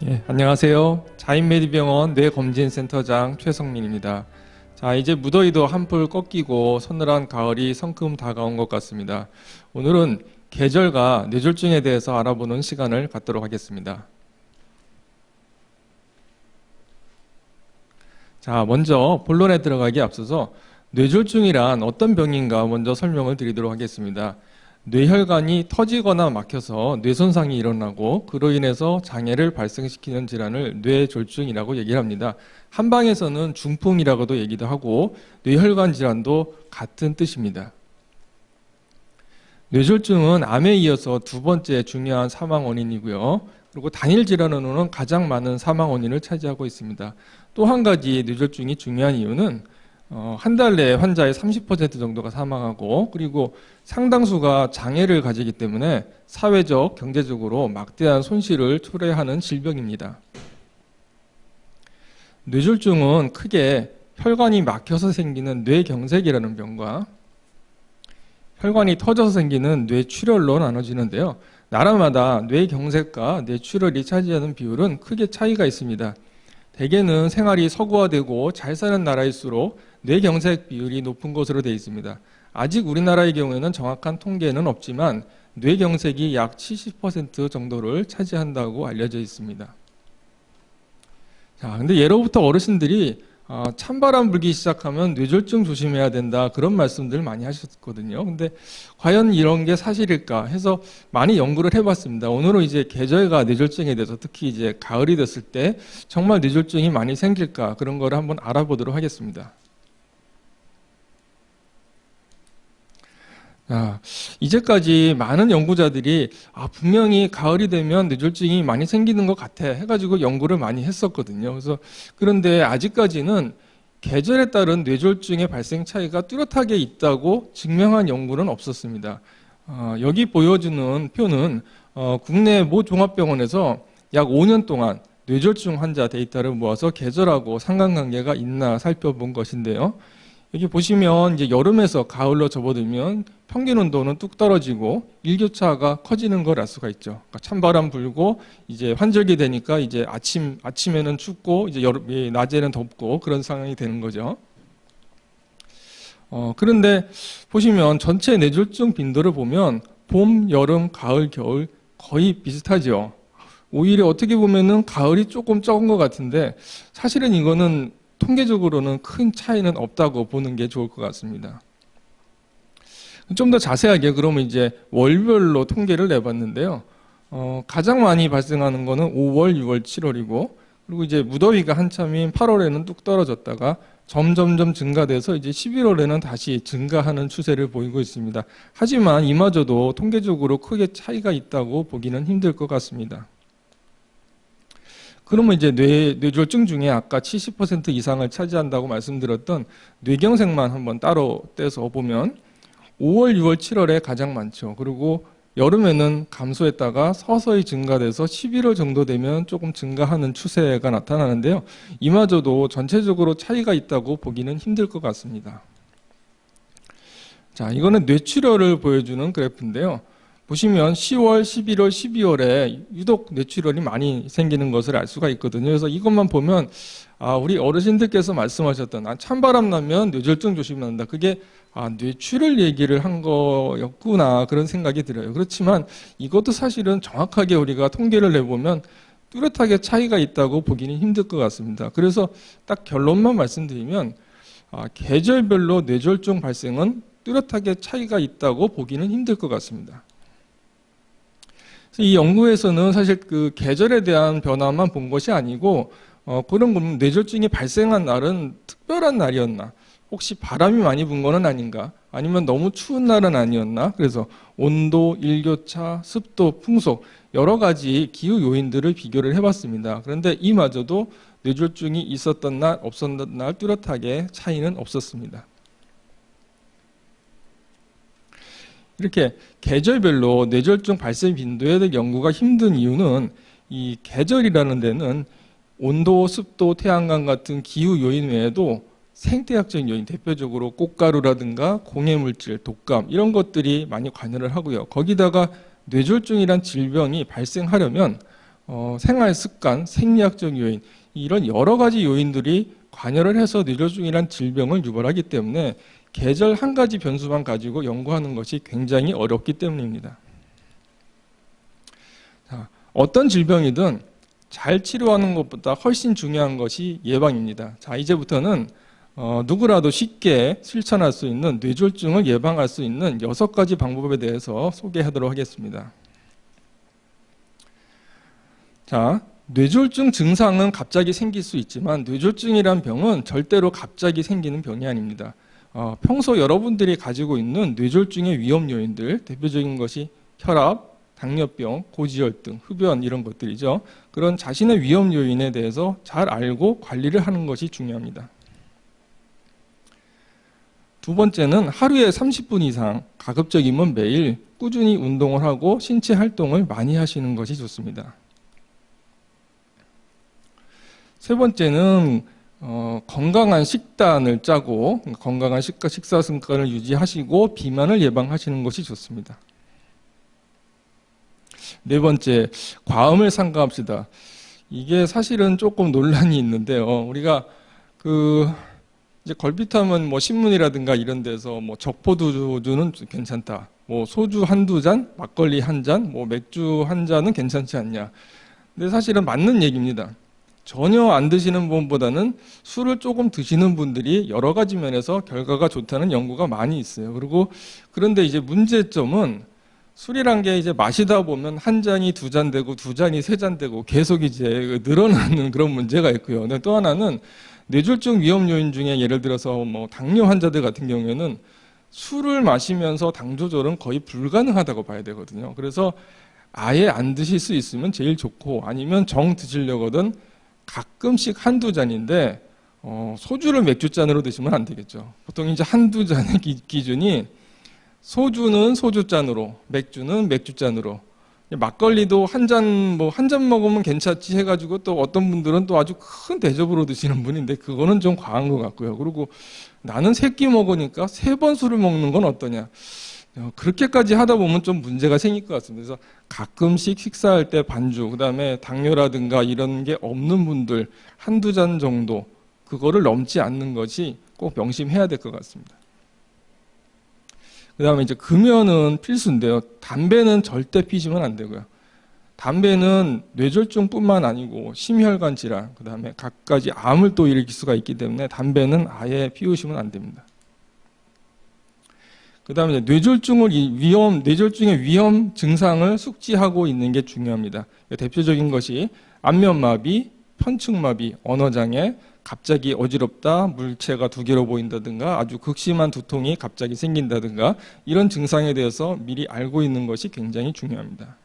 안녕하세요. 자인메디병원 뇌검진센터장 최성민입니다. 자, 이제 무더위도 한풀 꺾이고 서늘한 가을이 성큼 다가온 것 같습니다. 오늘은 계절과 뇌졸중에 대해서 알아보는 시간을 갖도록 하겠습니다. 자, 먼저 본론에 들어가기에 앞서서 뇌졸중이란 어떤 병인가 먼저 설명을 드리도록 하겠습니다. 뇌혈관이 터지거나 막혀서 뇌손상이 일어나고 그로 인해서 장애를 발생시키는 질환을 뇌졸중이라고 얘기를 합니다. 한방에서는 중풍이라고도 얘기도 하고 뇌혈관 질환도 같은 뜻입니다. 뇌졸중은 암에 이어서 두 번째 중요한 사망 원인이고요. 그리고 단일 질환으로는 가장 많은 사망 원인을 차지하고 있습니다. 또 한 가지 뇌졸중이 중요한 이유는 한 달 내에 환자의 30% 정도가 사망하고, 그리고 상당수가 장애를 가지기 때문에 사회적, 경제적으로 막대한 손실을 초래하는 질병입니다. 뇌졸중은 크게 혈관이 막혀서 생기는 뇌경색이라는 병과 혈관이 터져서 생기는 뇌출혈로 나눠지는데요. 나라마다 뇌경색과 뇌출혈이 차지하는 비율은 크게 차이가 있습니다. 대개는 생활이 서구화되고 잘 사는 나라일수록 뇌경색 비율이 높은 것으로 되어 있습니다. 아직 우리나라의 경우에는 정확한 통계는 없지만 뇌경색이 약 70% 정도를 차지한다고 알려져 있습니다. 자, 근데 예로부터 어르신들이 찬바람 불기 시작하면 뇌졸중 조심해야 된다, 그런 말씀들 많이 하셨거든요. 근데 과연 이런 게 사실일까 해서 많이 연구를 해봤습니다. 오늘은 이제 계절과 뇌졸중에 대해서, 특히 이제 가을이 됐을 때 정말 뇌졸중이 많이 생길까, 그런 거를 한번 알아보도록 하겠습니다. 이제까지 많은 연구자들이 분명히 가을이 되면 뇌졸중이 많이 생기는 것 같아 해가지고 연구를 많이 했었거든요. 그런데 아직까지는 계절에 따른 뇌졸중의 발생 차이가 뚜렷하게 있다고 증명한 연구는 없었습니다. 여기 보여주는 표는 국내 모 종합병원에서 약 5년 동안 뇌졸중 환자 데이터를 모아서 계절하고 상관관계가 있나 살펴본 것인데요. 여기 보시면 이제 여름에서 가을로 접어들면 평균 온도는 뚝 떨어지고 일교차가 커지는 걸 알 수가 있죠. 그러니까 찬바람 불고 이제 환절기 되니까 이제 아침에는 춥고 이제 낮에는 덥고 그런 상황이 되는 거죠. 그런데 보시면 전체 뇌졸중 빈도를 보면 봄, 여름, 가을, 겨울 거의 비슷하죠. 오히려 어떻게 보면은 가을이 조금 적은 것 같은데 사실은 이거는 통계적으로는 큰 차이는 없다고 보는 게 좋을 것 같습니다. 좀 더 자세하게 그러면 이제 월별로 통계를 내봤는데요. 가장 많이 발생하는 거는 5월, 6월, 7월이고, 그리고 이제 무더위가 한참인 8월에는 뚝 떨어졌다가 점점점 증가돼서 이제 11월에는 다시 증가하는 추세를 보이고 있습니다. 하지만 이마저도 통계적으로 크게 차이가 있다고 보기는 힘들 것 같습니다. 그러면 이제 뇌졸중 중에 아까 70% 이상을 차지한다고 말씀드렸던 뇌경색만 한번 따로 떼서 보면 5월, 6월, 7월에 가장 많죠. 그리고 여름에는 감소했다가 서서히 증가돼서 11월 정도 되면 조금 증가하는 추세가 나타나는데요. 이마저도 전체적으로 차이가 있다고 보기는 힘들 것 같습니다. 자, 이거는 뇌출혈을 보여주는 그래프인데요. 보시면 10월, 11월, 12월에 유독 뇌출혈이 많이 생기는 것을 알 수가 있거든요. 그래서 이것만 보면 우리 어르신들께서 말씀하셨던 찬바람 나면 뇌졸중 조심한다, 그게 뇌출혈 얘기를 한 거였구나, 그런 생각이 들어요. 그렇지만 이것도 사실은 정확하게 우리가 통계를 내보면 뚜렷하게 차이가 있다고 보기는 힘들 것 같습니다. 그래서 딱 결론만 말씀드리면 계절별로 뇌졸중 발생은 뚜렷하게 차이가 있다고 보기는 힘들 것 같습니다. 이 연구에서는 사실 그 계절에 대한 변화만 본 것이 아니고 그런 뇌졸중이 발생한 날은 특별한 날이었나, 혹시 바람이 많이 분 거는 아닌가, 아니면 너무 추운 날은 아니었나, 그래서 온도, 일교차, 습도, 풍속 여러 가지 기후 요인들을 비교를 해봤습니다. 그런데 이마저도 뇌졸중이 있었던 날, 없었던 날 뚜렷하게 차이는 없었습니다. 이렇게 계절별로 뇌졸중 발생 빈도에 대한 연구가 힘든 이유는 이 계절이라는 데는 온도, 습도, 태양광 같은 기후 요인 외에도 생태학적 요인, 대표적으로 꽃가루라든가 공해물질, 독감 이런 것들이 많이 관여를 하고요. 거기다가 뇌졸중이란 질병이 발생하려면 생활 습관, 생리학적 요인 이런 여러 가지 요인들이 관여를 해서 뇌졸중이란 질병을 유발하기 때문에 계절 한 가지 변수만 가지고 연구하는 것이 굉장히 어렵기 때문입니다. 자, 어떤 질병이든 잘 치료하는 것보다 훨씬 중요한 것이 예방입니다. 자, 이제부터는 누구라도 쉽게 실천할 수 있는 뇌졸중을 예방할 수 있는 6가지 방법에 대해서 소개하도록 하겠습니다. 자, 뇌졸중 증상은 갑자기 생길 수 있지만 뇌졸중이란 병은 절대로 갑자기 생기는 병이 아닙니다. 평소 여러분들이 가지고 있는 뇌졸중의 위험 요인들, 대표적인 것이 혈압, 당뇨병, 고지혈등, 흡연 이런 것들이죠. 그런 자신의 위험 요인에 대해서 잘 알고 관리를 하는 것이 중요합니다. 두 번째는 하루에 30분 이상, 가급적이면 매일 꾸준히 운동을 하고 신체 활동을 많이 하시는 것이 좋습니다. 세 번째는 건강한 식단을 짜고 건강한 식사 습관을 유지하시고 비만을 예방하시는 것이 좋습니다. 네 번째, 과음을 삼가합시다. 이게 사실은 조금 논란이 있는데요. 우리가 이제 걸핏하면 뭐 신문이라든가 이런 데서 뭐 적포도주는 괜찮다. 뭐 소주 한두 잔, 막걸리 한 잔, 뭐 맥주 한 잔은 괜찮지 않냐. 근데 사실은 맞는 얘기입니다. 전혀 안 드시는 분보다는 술을 조금 드시는 분들이 여러 가지 면에서 결과가 좋다는 연구가 많이 있어요. 그런데 이제 문제점은 술이란 게 이제 마시다 보면 한 잔이 두 잔 되고 두 잔이 세 잔 되고 계속 이제 늘어나는 그런 문제가 있고요. 근데 또 하나는 뇌졸중 위험 요인 중에 예를 들어서 뭐 당뇨 환자들 같은 경우에는 술을 마시면서 당 조절은 거의 불가능하다고 봐야 되거든요. 그래서 아예 안 드실 수 있으면 제일 좋고 아니면 정 드시려거든 가끔씩 한두 잔인데 소주를 맥주잔으로 드시면 안 되겠죠. 보통 이제 한두 잔의 기준이 소주는 소주잔으로, 맥주는 맥주잔으로, 막걸리도 한 잔 먹으면 괜찮지 해가지고 또 어떤 분들은 또 아주 큰 대접으로 드시는 분인데 그거는 좀 과한 것 같고요. 그리고 나는 3끼 먹으니까 3번 술을 먹는 건 어떠냐. 그렇게까지 하다 보면 좀 문제가 생길 것 같습니다. 그래서 가끔씩 식사할 때 반주, 그 다음에 당뇨라든가 이런 게 없는 분들 한두 잔 정도 그거를 넘지 않는 것이 꼭 명심해야 될 것 같습니다. 그 다음에 이제 금연은 필수인데요. 담배는 절대 피시면 안 되고요. 담배는 뇌졸중뿐만 아니고 심혈관 질환, 그 다음에 갖가지 암을 또 일으킬 수가 있기 때문에 담배는 아예 피우시면 안 됩니다. 그 다음에 뇌졸중의 위험 증상을 숙지하고 있는 게 중요합니다. 대표적인 것이 안면마비, 편측마비, 언어장애, 갑자기 어지럽다, 물체가 2개로 보인다든가 아주 극심한 두통이 갑자기 생긴다든가 이런 증상에 대해서 미리 알고 있는 것이 굉장히 중요합니다.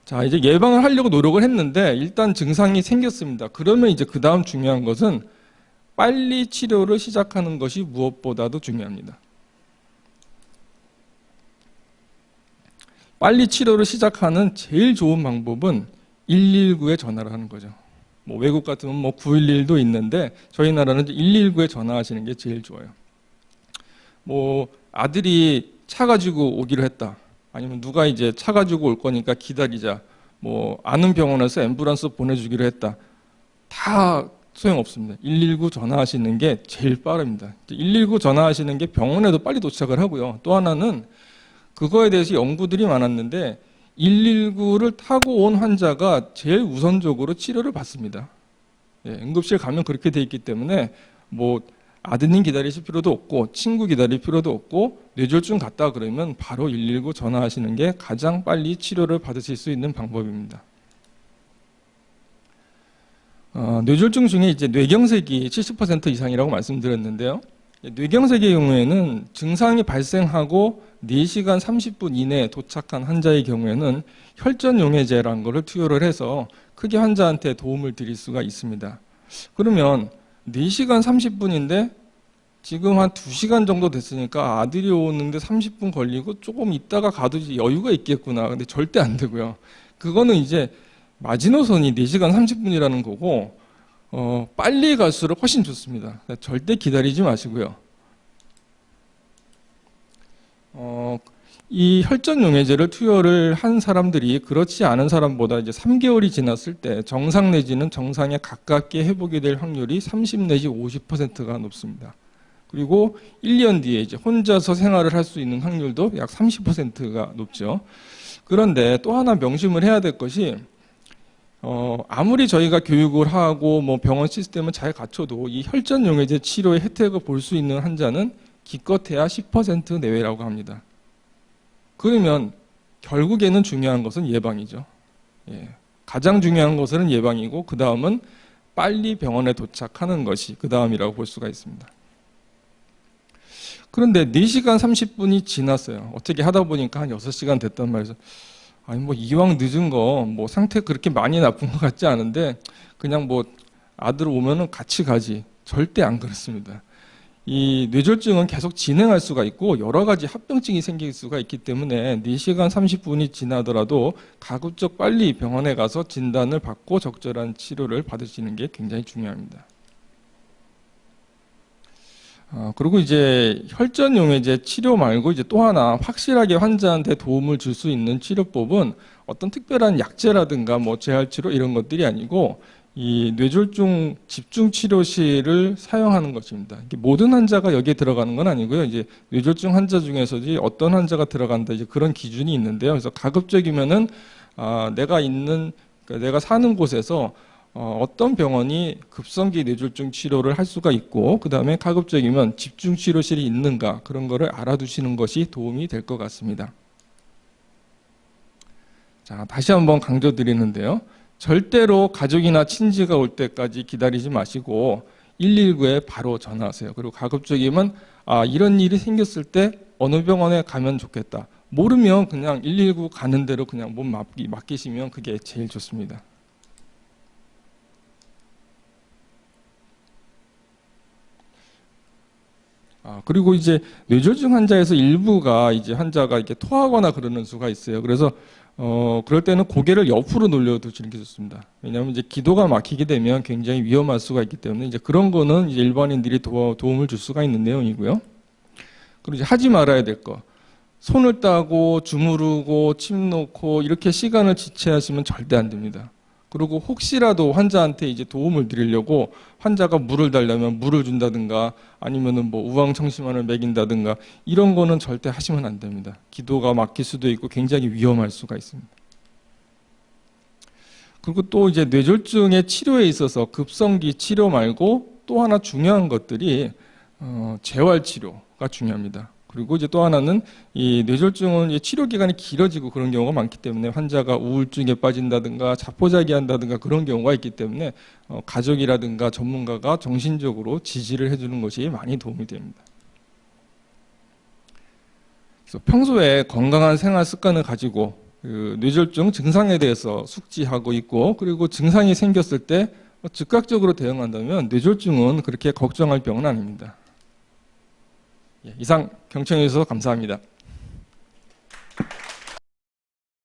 자, 이제 예방을 하려고 노력을 했는데 일단 증상이 생겼습니다. 그러면 이제 그 다음 중요한 것은 빨리 치료를 시작하는 것이 무엇보다도 중요합니다. 빨리 치료를 시작하는 제일 좋은 방법은 119에 전화를 하는 거죠. 뭐 외국 같으면 뭐 911도 있는데 저희 나라는 119에 전화하시는 게 제일 좋아요. 뭐 아들이 차 가지고 오기로 했다. 아니면 누가 이제 차 가지고 올 거니까 기다리자. 뭐 아는 병원에서 앰뷸런스 보내주기로 했다. 다 소용없습니다. 119 전화하시는 게 제일 빠릅니다. 119 전화하시는 게 병원에도 빨리 도착을 하고요. 또 하나는 그거에 대해서 연구들이 많았는데 119를 타고 온 환자가 제일 우선적으로 치료를 받습니다. 예, 응급실 가면 그렇게 돼 있기 때문에 뭐 아드님 기다리실 필요도 없고 친구 기다릴 필요도 없고 뇌졸중 갔다 그러면 바로 119 전화하시는 게 가장 빨리 치료를 받으실 수 있는 방법입니다. 뇌졸중 중에 이제 뇌경색이 70% 이상이라고 말씀드렸는데요. 뇌경색의 경우에는 증상이 발생하고 4시간 30분 이내에 도착한 환자의 경우에는 혈전용해제라는 것을 투여를 해서 크게 환자한테 도움을 드릴 수가 있습니다. 그러면 4시간 30분인데 지금 한 2시간 정도 됐으니까 아들이 오는데 30분 걸리고 조금 있다가 가도 여유가 있겠구나. 근데 절대 안 되고요. 그거는 이제 마지노선이 4시간 30분이라는 거고 빨리 갈수록 훨씬 좋습니다. 절대 기다리지 마시고요. 이 혈전용해제를 투여를 한 사람들이 그렇지 않은 사람보다 이제 3개월이 지났을 때 정상 내지는 정상에 가깝게 회복이 될 확률이 30 내지 50%가 높습니다. 그리고 1년 뒤에 이제 혼자서 생활을 할 수 있는 확률도 약 30%가 높죠. 그런데 또 하나 명심을 해야 될 것이 아무리 저희가 교육을 하고 뭐 병원 시스템을 잘 갖춰도 이 혈전용해제 치료의 혜택을 볼 수 있는 환자는 기껏해야 10% 내외라고 합니다. 그러면 결국에는 중요한 것은 예방이죠. 예. 가장 중요한 것은 예방이고 그 다음은 빨리 병원에 도착하는 것이 그 다음이라고 볼 수가 있습니다. 그런데 4시간 30분이 지났어요. 어떻게 하다 보니까 한 6시간 됐단 말이죠. 아니 뭐 이왕 늦은 거 뭐 상태 그렇게 많이 나쁜 것 같지 않은데 그냥 뭐 아들 오면은 같이 가지. 절대 안 그렇습니다. 이 뇌졸중은 계속 진행할 수가 있고 여러 가지 합병증이 생길 수가 있기 때문에 4시간 30분이 지나더라도 가급적 빨리 병원에 가서 진단을 받고 적절한 치료를 받으시는 게 굉장히 중요합니다. 그리고 이제 혈전용해제 치료 말고 이제 또 하나 확실하게 환자한테 도움을 줄 수 있는 치료법은 어떤 특별한 약제라든가 뭐 재활치료 이런 것들이 아니고 이 뇌졸중 집중치료실을 사용하는 것입니다. 모든 환자가 여기에 들어가는 건 아니고요. 이제 뇌졸중 환자 중에서도 어떤 환자가 들어간다 이제 그런 기준이 있는데요. 그래서 가급적이면은 내가 사는 곳에서 어떤 병원이 급성기 뇌졸중 치료를 할 수가 있고 그 다음에 가급적이면 집중치료실이 있는가 그런 거를 알아두시는 것이 도움이 될 것 같습니다. 자, 다시 한번 강조드리는데요. 절대로 가족이나 친지가 올 때까지 기다리지 마시고 119에 바로 전화하세요. 그리고 가급적이면 이런 일이 생겼을 때 어느 병원에 가면 좋겠다. 모르면 그냥 119 가는 대로 그냥 몸 맡기시면 그게 제일 좋습니다. 그리고 이제 뇌졸중 환자에서 일부가 이제 환자가 이렇게 토하거나 그러는 수가 있어요. 그래서 그럴 때는 고개를 옆으로 돌려두시는 게 좋습니다. 왜냐하면 이제 기도가 막히게 되면 굉장히 위험할 수가 있기 때문에 이제 그런 거는 이제 일반인들이 도움을 줄 수가 있는 내용이고요. 그리고 이제 하지 말아야 될 거. 손을 따고 주무르고 침 놓고 이렇게 시간을 지체하시면 절대 안 됩니다. 그리고 혹시라도 환자한테 이제 도움을 드리려고 환자가 물을 달라면 물을 준다든가 아니면은 뭐 우황청심환을 먹인다든가 이런 거는 절대 하시면 안 됩니다. 기도가 막힐 수도 있고 굉장히 위험할 수가 있습니다. 그리고 또 이제 뇌졸중의 치료에 있어서 급성기 치료 말고 또 하나 중요한 것들이 재활치료가 중요합니다. 그리고 이제 또 하나는 이 뇌졸중은 이제 치료 기간이 길어지고 그런 경우가 많기 때문에 환자가 우울증에 빠진다든가 자포자기한다든가 그런 경우가 있기 때문에 가족이라든가 전문가가 정신적으로 지지를 해주는 것이 많이 도움이 됩니다. 그래서 평소에 건강한 생활 습관을 가지고 그 뇌졸중 증상에 대해서 숙지하고 있고 그리고 증상이 생겼을 때 즉각적으로 대응한다면 뇌졸중은 그렇게 걱정할 병은 아닙니다. 이상 경청해 주셔서 감사합니다.